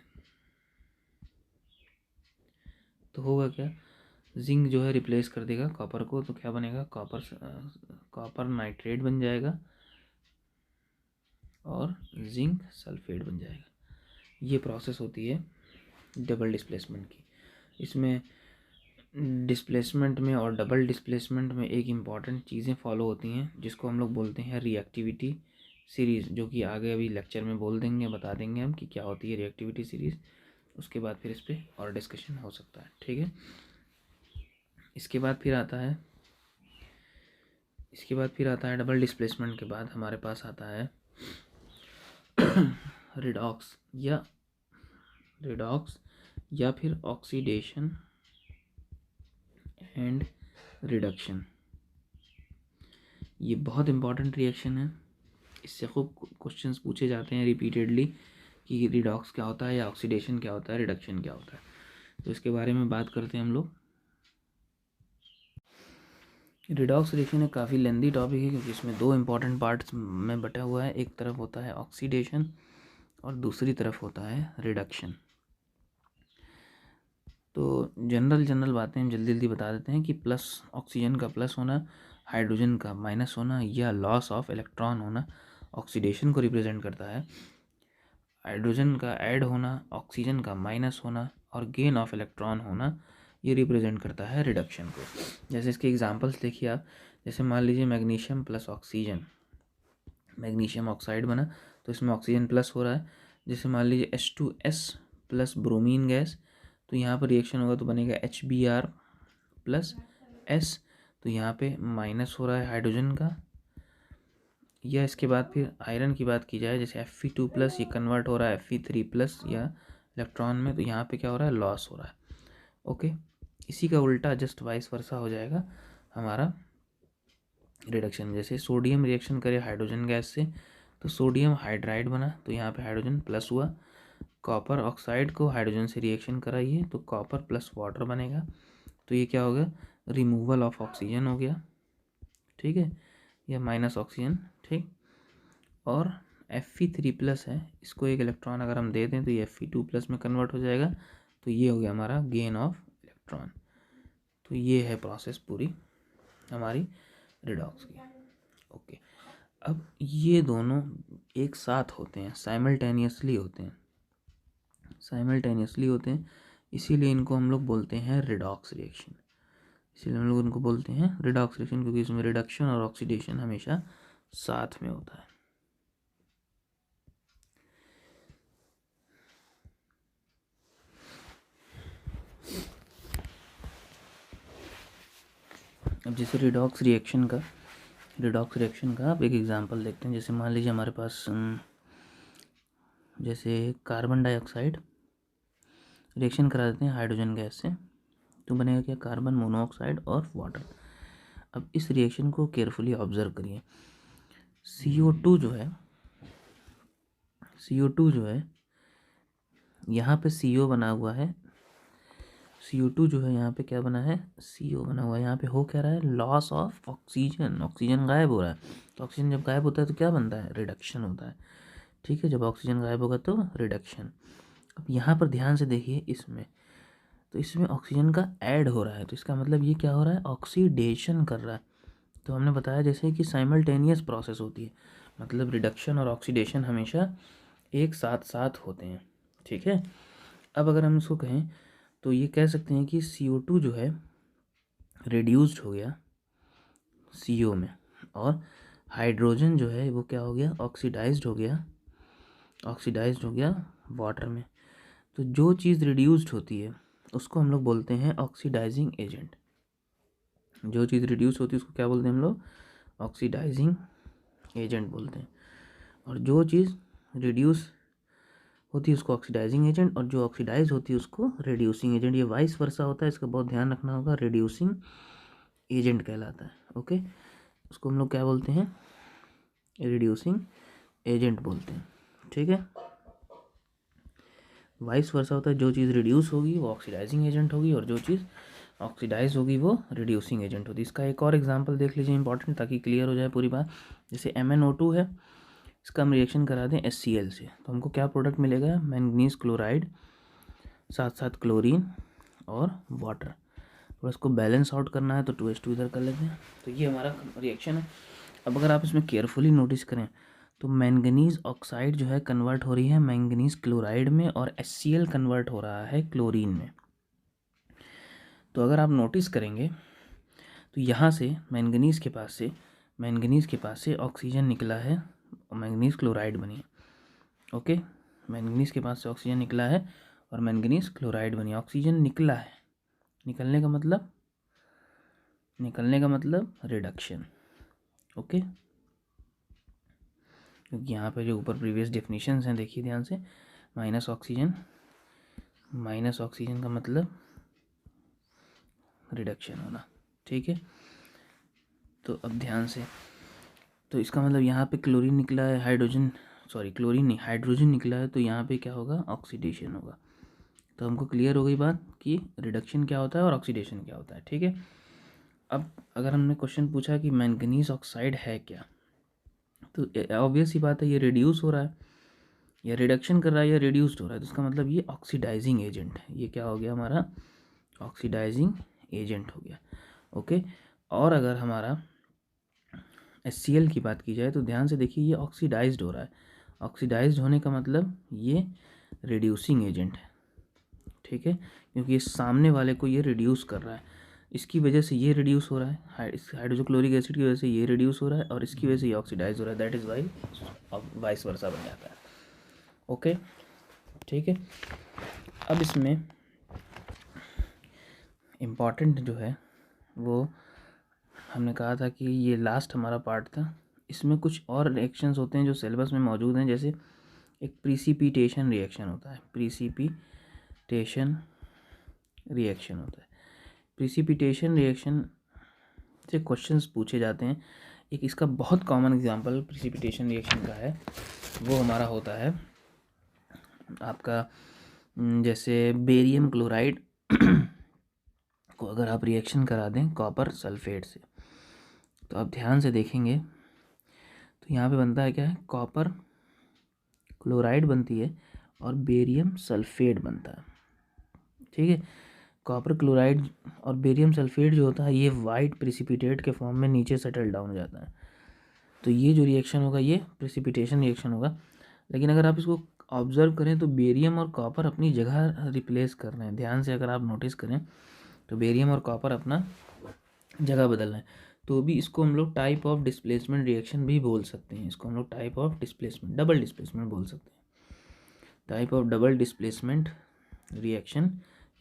तो होगा क्या, जिंक जो है रिप्लेस कर देगा कॉपर को, तो क्या बनेगा, कॉपर नाइट्रेट बन जाएगा और जिंक सल्फेट बन जाएगा। ये प्रोसेस होती है डबल डिस्प्लेसमेंट की। इसमें डिस्प्लेसमेंट में और डबल डिस्प्लेसमेंट में एक इम्पॉर्टेंट चीज़ें फॉलो होती हैं, जिसको हम लोग बोलते हैं रिएक्टिविटी सीरीज़, जो कि आगे अभी लेक्चर में बोल देंगे, बता देंगे हम कि क्या होती है रिएक्टिविटी सीरीज़। उसके बाद फिर इस पर और डिस्कशन हो सकता है, ठीक है। इसके बाद फिर आता है डबल डिस्प्लेसमेंट के बाद हमारे पास आता है रिडॉक्स या फिर ऑक्सीडेशन एंड रिडक्शन। ये बहुत इंपॉर्टेंट रिएक्शन है, इससे खूब क्वेश्चंस पूछे जाते हैं रिपीटेडली कि रिडॉक्स क्या होता है या ऑक्सीडेशन क्या होता है, रिडक्शन क्या होता है। तो इसके बारे में बात करते हैं हम लोग। रिडॉक्स रिएक्शन एक काफ़ी लेंदी टॉपिक है, क्योंकि इसमें दो इंपॉर्टेंट पार्ट्स में बटा हुआ है। एक तरफ होता है ऑक्सीडेशन और दूसरी तरफ होता है रिडक्शन। तो जनरल बातें हम जल्दी बता देते हैं कि प्लस ऑक्सीजन का प्लस होना, हाइड्रोजन का माइनस होना या लॉस ऑफ इलेक्ट्रॉन होना ऑक्सीडेशन को रिप्रेजेंट करता है। हाइड्रोजन का ऐड होना, ऑक्सीजन का माइनस होना और गेन ऑफ इलेक्ट्रॉन होना, ये रिप्रेजेंट करता है रिडक्शन को। जैसे इसके एग्जांपल्स देखिए आप, जैसे मान लीजिए magnesium plus oxygen, magnesium oxide बना, तो इसमें ऑक्सीजन प्लस हो रहा है। जैसे मान लीजिए H2S प्लस ब्रोमीन गैस, तो यहाँ पर रिएक्शन होगा तो बनेगा HBr प्लस S, तो यहाँ पे माइनस हो रहा है हाइड्रोजन का। या इसके बाद फिर आयरन की बात की जाए, जैसे Fe2 प्लस, ये कन्वर्ट हो रहा है Fe3 प्लस या इलेक्ट्रॉन में, तो यहाँ पे क्या हो रहा है, लॉस हो रहा है। ओके, इसी का उल्टा जस्ट वाइस वर्सा हो जाएगा हमारा रिडक्शन। जैसे सोडियम रिएक्शन करे हाइड्रोजन गैस से, तो सोडियम हाइड्राइड बना, तो यहाँ पे हाइड्रोजन प्लस हुआ। कॉपर ऑक्साइड को हाइड्रोजन से रिएक्शन कराइए तो कॉपर प्लस वाटर बनेगा, तो ये क्या हो गया, रिमूवल ऑफ ऑक्सीजन हो गया, ठीक है, या माइनस ऑक्सीजन, ठीक। और Fe3 प्लस है, इसको एक इलेक्ट्रॉन अगर हम दे दें तो ये Fe2 प्लस में कन्वर्ट हो जाएगा, तो ये हो गया हमारा गेन ऑफ इलेक्ट्रॉन। तो ये है प्रोसेस पूरी हमारी रिडॉक्स की। ओके, अब ये दोनों एक साथ होते हैं, साइमल्टेनियसली होते हैं, इसीलिए इनको हम लोग बोलते हैं रिडॉक्स रिएक्शन। इसीलिए हम लोग इनको बोलते हैं रिडॉक्स रिएक्शन, क्योंकि इसमें रिडक्शन और ऑक्सीडेशन हमेशा साथ में होता है। अब जैसे रिडॉक्स रिएक्शन का आप एक एग्जांपल देखते हैं। जैसे मान लीजिए हमारे पास जैसे कार्बन डाइऑक्साइड रिएक्शन करा देते हैं हाइड्रोजन गैस से, तो बनेगा क्या, कार्बन मोनोऑक्साइड और वाटर। अब इस रिएक्शन को केयरफुली ऑब्जर्व करिए। CO2 जो है यहाँ पे CO बना हुआ है, CO2 जो है यहाँ पे क्या बना है, CO बना हुआ है। यहाँ पे हो क्या रहा है, लॉस ऑफ ऑक्सीजन गायब हो रहा है। तो ऑक्सीजन जब गायब होता है तो क्या बनता है, रिडक्शन होता है, ठीक है। जब ऑक्सीजन गायब होगा तो रिडक्शन। अब यहाँ पर ध्यान से देखिए, इसमें ऑक्सीजन का ऐड हो रहा है, तो इसका मतलब ये क्या हो रहा है, ऑक्सीडेशन कर रहा है। तो हमने बताया जैसे कि साइमल्टेनियस प्रोसेस होती है, मतलब रिडक्शन और ऑक्सीडेशन हमेशा एक साथ होते हैं, ठीक है। अब अगर हम इसको कहें तो ये कह सकते हैं कि CO2 जो है रिड्यूस्ड हो गया CO में, और हाइड्रोजन जो है वो क्या हो गया, ऑक्सीडाइज्ड हो गया वाटर में। तो जो चीज़ रिड्यूस्ड होती है उसको हम लोग बोलते हैं ऑक्सीडाइजिंग एजेंट। जो चीज़ रिड्यूस होती है उसको क्या बोलते हैं हम लोग, ऑक्सीडाइजिंग एजेंट बोलते हैं। और जो चीज़ रिड्यूस होती है उसको ऑक्सीडाइजिंग एजेंट, और जो ऑक्सीडाइज होती है उसको रिड्यूसिंग एजेंट। ये वाइस वर्सा होता है, इसका बहुत ध्यान रखना होगा। रिड्यूसिंग एजेंट कहलाता है। ओके, उसको हम लोग क्या बोलते हैं, रिड्यूसिंग एजेंट बोलते हैं। ठीक है, वाइस वर्सा होता है, जो चीज़ रिड्यूस होगी वो ऑक्सीडाइजिंग एजेंट होगी, और जो चीज़ ऑक्सीडाइज होगी वो रिड्यूसिंग एजेंट होगी। इसका एक और एग्जांपल देख लीजिए इंपॉर्टेंट, ताकि क्लियर हो जाए पूरी बात। जैसे MnO2 है, इसका हम रिएक्शन करा दें HCl से, तो हमको क्या प्रोडक्ट मिलेगा, मैंगनीज क्लोराइड, साथ साथ क्लोरीन और वाटर। और इसको बैलेंस आउट करना है तो 2H2 इधर कर लेते हैं। तो ये हमारा रिएक्शन है। अब अगर आप इसमें केयरफुली नोटिस करें तो मैंगनीज ऑक्साइड जो है कन्वर्ट हो रही है मैंगनीज क्लोराइड में, और HCl कन्वर्ट हो रहा है क्लोरीन में। तो अगर आप नोटिस करेंगे तो यहाँ से मैंगनीज के पास से ऑक्सीजन निकला है और मैंगनीज क्लोराइड बनी है। ओके, मैंगनीज के पास से ऑक्सीजन निकला है और मैंगनीज क्लोराइड बनी। ऑक्सीजन निकला है, निकलने का मतलब रिडक्शन। ओके, क्योंकि यहाँ पे जो ऊपर प्रीवियस डेफिनेशंस हैं देखिए ध्यान से, माइनस ऑक्सीजन का मतलब रिडक्शन होना। ठीक है, तो अब ध्यान से, तो इसका मतलब यहाँ पे क्लोरीन निकला है, हाइड्रोजन निकला है, तो यहाँ पे क्या होगा, ऑक्सीडेशन होगा। तो हमको क्लियर हो गई बात कि रिडक्शन क्या होता है और ऑक्सीडेशन क्या होता है। ठीक है, अब अगर हमने क्वेश्चन पूछा कि मैंगनीज ऑक्साइड है क्या, तो ऑब्वियस ही बात है, ये रिड्यूस हो रहा है या रिडक्शन कर रहा है या रिड्यूस्ड हो रहा है, तो इसका मतलब ये ऑक्सीडाइजिंग एजेंट है। ये क्या हो गया हमारा, ऑक्सीडाइजिंग एजेंट हो गया। ओके, और अगर हमारा HCl की बात की जाए तो ध्यान से देखिए, ये ऑक्सीडाइज्ड हो रहा है। ऑक्सीडाइज्ड होने का मतलब ये रिड्यूसिंग एजेंट है। ठीक है, क्योंकि ये सामने वाले को ये रिड्यूस कर रहा है, इसकी वजह से ये रिड्यूस हो रहा है, हाइड्रोक्लोरिक एसिड की वजह से ये रिड्यूस हो रहा है, और इसकी वजह से ये ऑक्सीडाइज हो रहा है। That is why vice versa बन जाता है। ओके, ठीक है, अब इसमें इम्पॉर्टेंट जो है वो हमने कहा था कि ये लास्ट हमारा पार्ट था। इसमें कुछ और रिएक्शंस होते हैं जो सिलेबस में मौजूद हैं, जैसे एक प्रीसिपिटेशन रिएक्शन होता है। प्रीसिपिटेशन रिएक्शन से क्वेश्चंस पूछे जाते हैं। एक इसका बहुत कॉमन एग्जांपल प्रीसिपिटेशन रिएक्शन का है, वो हमारा होता है आपका जैसे बेरियम क्लोराइड को अगर आप रिएक्शन करा दें कॉपर सल्फेट से, तो आप ध्यान से देखेंगे तो यहाँ पे बनता है क्या है, कॉपर क्लोराइड बनती है और बेरियम सल्फेट बनता है। ठीक है, कॉपर क्लोराइड और बेरियम सल्फेट जो होता है ये वाइट प्रिसिपिटेट के फॉर्म में नीचे सेटल डाउन हो जाता है। तो ये जो रिएक्शन होगा ये प्रिसिपिटेशन रिएक्शन होगा। लेकिन अगर आप इसको ऑब्जर्व करें तो बेरियम और कॉपर अपनी जगह रिप्लेस कर रहे हैं। ध्यान से अगर आप नोटिस करें तो बेरियम और कॉपर अपना जगह बदल रहे हैं। तो भी इसको हम लोग टाइप ऑफ डिस्प्लेसमेंट रिएक्शन भी बोल सकते हैं। इसको हम लोग type of displacement, double displacement बोल सकते हैं। Type of double displacement reaction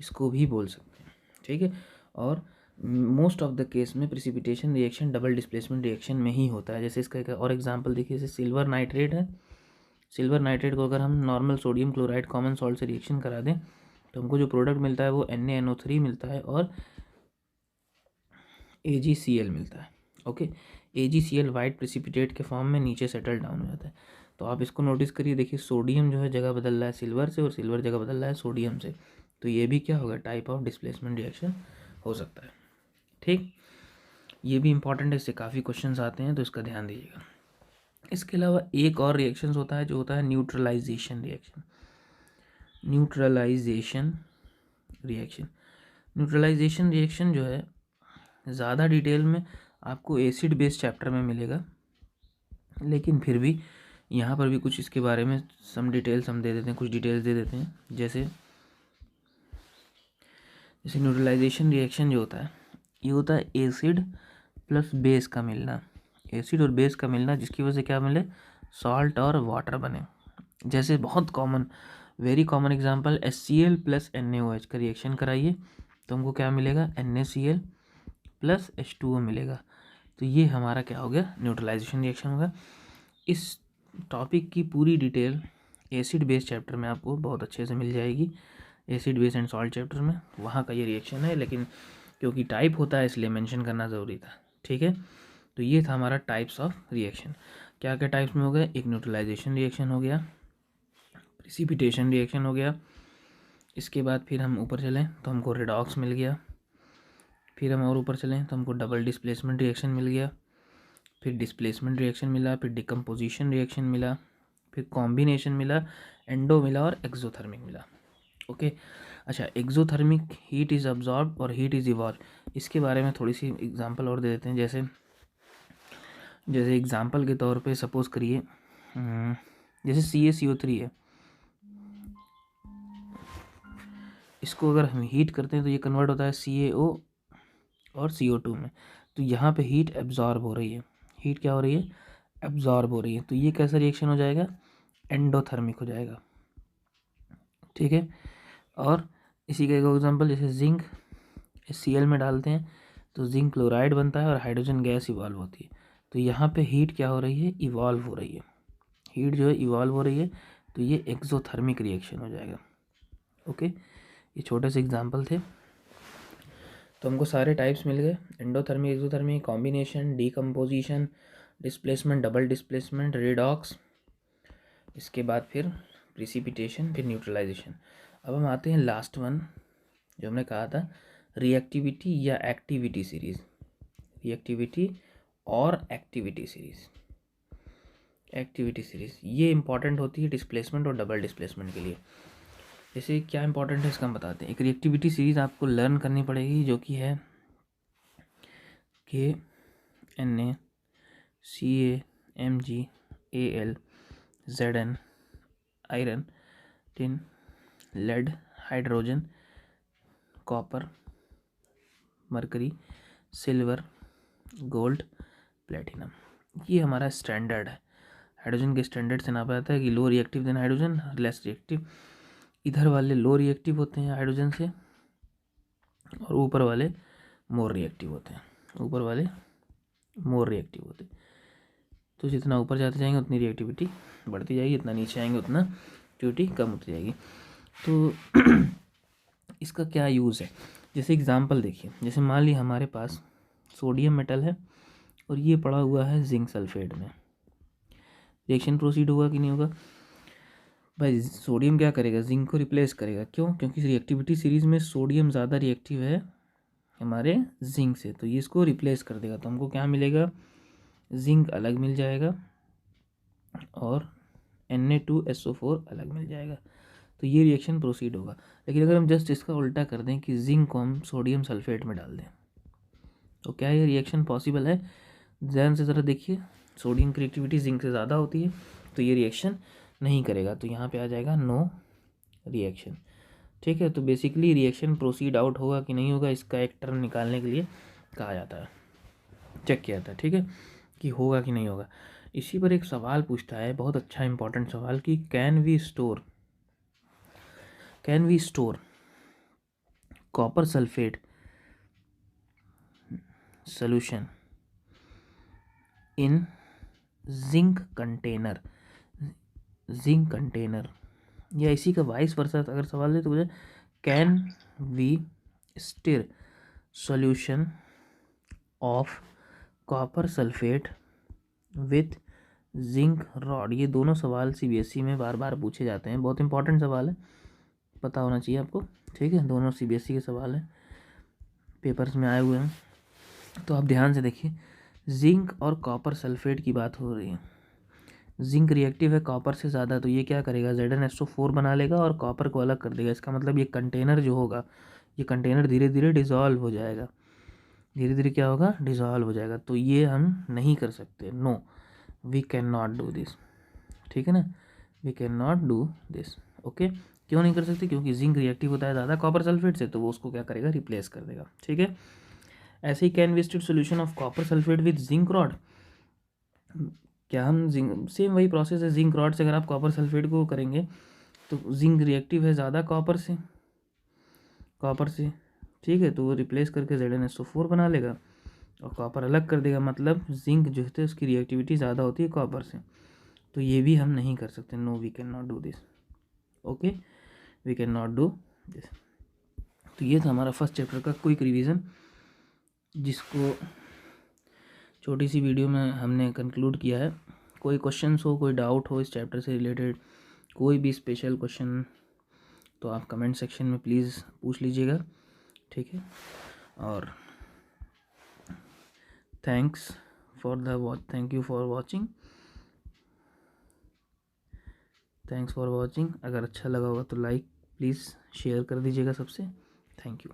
इसको भी बोल सकते हैं। ठीक है, और मोस्ट ऑफ द केस में precipitation reaction double displacement reaction में ही होता है। जैसे इसका एक और एग्जांपल देखिए, जैसे सिल्वर नाइट्रेट है। सिल्वर नाइट्रेट को अगर हम normal sodium chloride common salt से रिएक्शन करा दें तो हमको जो प्रोडक्ट मिलता है वो NaNO3 मिलता है और AgCl मिलता है। ओके, AgCl वाइट प्रिसिपिटेट के फॉर्म में नीचे सेटल डाउन हो जाता है। तो आप इसको नोटिस करिए, देखिए सोडियम जो है जगह बदल रहा है सिल्वर से और सिल्वर जगह बदल रहा है सोडियम से। तो ये भी क्या होगा, टाइप ऑफ डिस्प्लेसमेंट रिएक्शन हो सकता है। ठीक, ये भी इंपॉर्टेंट है, इससे काफ़ी क्वेश्चंस आते हैं तो इसका ध्यान दीजिएगा। इसके अलावा एक और रिएक्शन होता है जो होता है न्यूट्रलाइजेशन रिएक्शन। न्यूट्रलाइजेशन रिएक्शन जो है ज़्यादा डिटेल में आपको एसिड बेस चैप्टर में मिलेगा, लेकिन फिर भी यहाँ पर भी कुछ इसके बारे में सम डिटेल्स हम दे देते हैं, कुछ डिटेल्स दे देते हैं। जैसे जैसे न्यूट्रलाइजेशन रिएक्शन जो होता है ये होता है एसिड प्लस बेस का मिलना, एसिड और बेस का मिलना, जिसकी वजह से क्या मिले, सॉल्ट और वाटर बने। जैसे बहुत common, very common example, HCl plus NaOH का रिएक्शन कराइए तो हमको क्या मिलेगा, NaCl प्लस H2O मिलेगा। तो ये हमारा क्या हो गया, न्यूट्रलाइजेशन रिएक्शन होगा। इस टॉपिक की पूरी डिटेल एसिड बेस चैप्टर में आपको बहुत अच्छे से मिल जाएगी, acid base and salt chapter में, वहाँ का ये रिएक्शन है, लेकिन क्योंकि टाइप होता है इसलिए मेंशन करना ज़रूरी था। ठीक है, तो ये था हमारा टाइप्स ऑफ रिएक्शन। क्या क्या टाइप्स में हो गए, एक न्यूट्रलाइजेशन रिएक्शन हो गया, प्रिसिपिटेशन रिएक्शन हो गया, इसके बाद फिर हम ऊपर चलें तो हमको रेडॉक्स मिल गया, फिर हम और ऊपर चलें तो हमको डबल डिस्प्लेसमेंट रिएक्शन मिल गया, फिर डिस्प्लेसमेंट रिएक्शन मिला, फिर डिकम्पोजिशन रिएक्शन मिला, फिर कॉम्बिनेशन मिला, एंडो मिला और एक्सोथर्मिक मिला। ओके, अच्छा, एक्सोथर्मिक हीट इज़ अब्जॉर्ब और हीट इज़ इवॉल्व, इसके बारे में थोड़ी सी एग्जांपल और दे देते हैं। जैसे एग्जांपल के तौर पे सपोज करिए, जैसे CaCO3 है, इसको अगर हम हीट करते हैं तो ये कन्वर्ट होता है CaO और CO2 में, तो यहाँ पे हीट एब्जॉर्ब हो रही है, हीट क्या हो रही है, एब्जॉर्ब हो रही है, तो ये कैसा रिएक्शन हो जाएगा, एंडोथर्मिक हो जाएगा। ठीक है, और इसी का एक एग्जांपल, जैसे जिंक Cl में डालते हैं तो जिंक क्लोराइड बनता है और हाइड्रोजन गैस इवॉल्व होती है, तो यहाँ पे हीट क्या हो रही है, इवॉल्व हो रही है, हीट जो है इवॉल्व हो रही है, तो ये एक्सोथर्मिक रिएक्शन हो जाएगा। ओके, ये छोटे से एग्जांपल थे। तो हमको सारे टाइप्स मिल गए, endothermic, exothermic, combination, decomposition, displacement, double displacement, redox, इसके बाद फिर प्रिसिपिटेशन, फिर न्यूट्रलाइजेशन। अब हम आते हैं लास्ट वन, जो हमने कहा था रिएक्टिविटी या एक्टिविटी सीरीज, रिएक्टिविटी और एक्टिविटी सीरीज। एक्टिविटी सीरीज ये इंपॉर्टेंट होती है डिस्प्लेसमेंट और डबल डिस्प्लेसमेंट के लिए। जैसे क्या इंपॉर्टेंट है इसका हम बताते हैं। एक रिएक्टिविटी सीरीज आपको लर्न करनी पड़ेगी, जो कि है Na Ca Mg Al Zn iron, tin, lead, hydrogen, copper, mercury, silver, gold, platinum. ये हमारा स्टैंडर्ड है, हाइड्रोजन के स्टैंडर्ड से नापा जाता है कि low reactive than hydrogen, less reactive. इधर वाले लो रिएक्टिव होते हैं हाइड्रोजन से और ऊपर वाले मोर रिएक्टिव होते हैं, ऊपर वाले मोर रिएक्टिव होते हैं। तो जितना ऊपर जाते जाएंगे उतनी रिएक्टिविटी बढ़ती जाएगी, इतना नीचे आएंगे उतना एक्टिविटी कम होती जाएगी। तो इसका क्या यूज़ है, जैसे एग्जांपल देखिए, जैसे मान ली हमारे पास सोडियम मेटल है और ये पड़ा हुआ है जिंक सल्फेट में, रिएक्शन प्रोसीड होगा कि नहीं होगा भाई, सोडियम क्या करेगा, जिंक को रिप्लेस करेगा। क्यों, क्योंकि रिएक्टिविटी सीरीज में सोडियम ज़्यादा रिएक्टिव है हमारे जिंक से, तो ये इसको रिप्लेस कर देगा, तो हमको क्या मिलेगा, जिंक अलग मिल जाएगा और Na2SO4 अलग मिल जाएगा, तो ये रिएक्शन प्रोसीड होगा। लेकिन अगर हम जस्ट इसका उल्टा कर दें कि जिंक को हम सोडियम सल्फेट में डाल दें, तो क्या ये रिएक्शन पॉसिबल है, ध्यान से ज़रा देखिए, सोडियम की रिएक्टिविटी जिंक से ज़्यादा होती है, तो ये रिएक्शन नहीं करेगा, तो यहाँ पे आ जाएगा नो रिएक्शन। ठीक है, तो बेसिकली रिएक्शन प्रोसीड आउट होगा कि नहीं होगा, इसका एक टर्म निकालने के लिए कहा जाता है, चेक किया जाता है। ठीक है, कि होगा कि नहीं होगा। इसी पर एक सवाल पूछता है, बहुत अच्छा इंपॉर्टेंट सवाल, कि can we store copper sulphate solution in zinc container, या इसी का वाइस वर्सा अगर सवाल है तो बोले can we stir solution of copper sulphate with zinc rod. ये दोनों सवाल CBSE में बार बार पूछे जाते हैं, बहुत इंपॉर्टेंट सवाल है, पता होना चाहिए आपको। ठीक है, दोनों CBSE के सवाल हैं, पेपर्स में आए हुए हैं, तो आप ध्यान से देखिए, जिंक और कॉपर सल्फेट की बात हो रही है। जिंक रिएक्टिव है कॉपर से ज़्यादा, तो ये क्या करेगा, ZnSO4 बना लेगा और कॉपर को अलग कर देगा। इसका मतलब ये कंटेनर जो होगा, ये कंटेनर धीरे धीरे डिज़ोल्व हो जाएगा, धीरे धीरे क्या होगा, डिज़ोल्व हो जाएगा। तो ये हम नहीं कर सकते, no, we can not do this. ठीक है ना, we can not do this. Okay, क्यों नहीं कर सकते? क्योंकि जिंक रिएक्टिव होता है ज़्यादा कॉपर सल्फेट से, तो वो उसको क्या करेगा, रिप्लेस कर देगा। ठीक है, ऐसे ही can vested solution of copper sulphate with zinc rod, क्या हम जिंक, सेम वही प्रोसेस है, जिंक रॉड से अगर आप कॉपर सल्फेट को करेंगे तो जिंक रिएक्टिव है ज़्यादा कॉपर से, ठीक है, तो वो रिप्लेस करके ZnSO4 बना लेगा और कॉपर अलग कर देगा, मतलब जिंक जो है उसकी रिएक्टिविटी ज़्यादा होती है कॉपर से, तो ये भी हम नहीं कर सकते। No, we can not do this. Okay, we can not do this. तो ये था हमारा फर्स्ट चैप्टर का क्विक रिवीजन, जिसको छोटी सी वीडियो में हमने कंक्लूड किया है। कोई क्वेश्चंस हो, कोई डाउट हो इस चैप्टर से रिलेटेड, कोई भी स्पेशल क्वेश्चन, तो आप कमेंट सेक्शन में प्लीज़ पूछ लीजिएगा। ठीक है, और thank you for watching. Thanks for watching. अगर अच्छा लगा होगा तो लाइक प्लीज़ शेयर कर दीजिएगा सबसे। Thank you.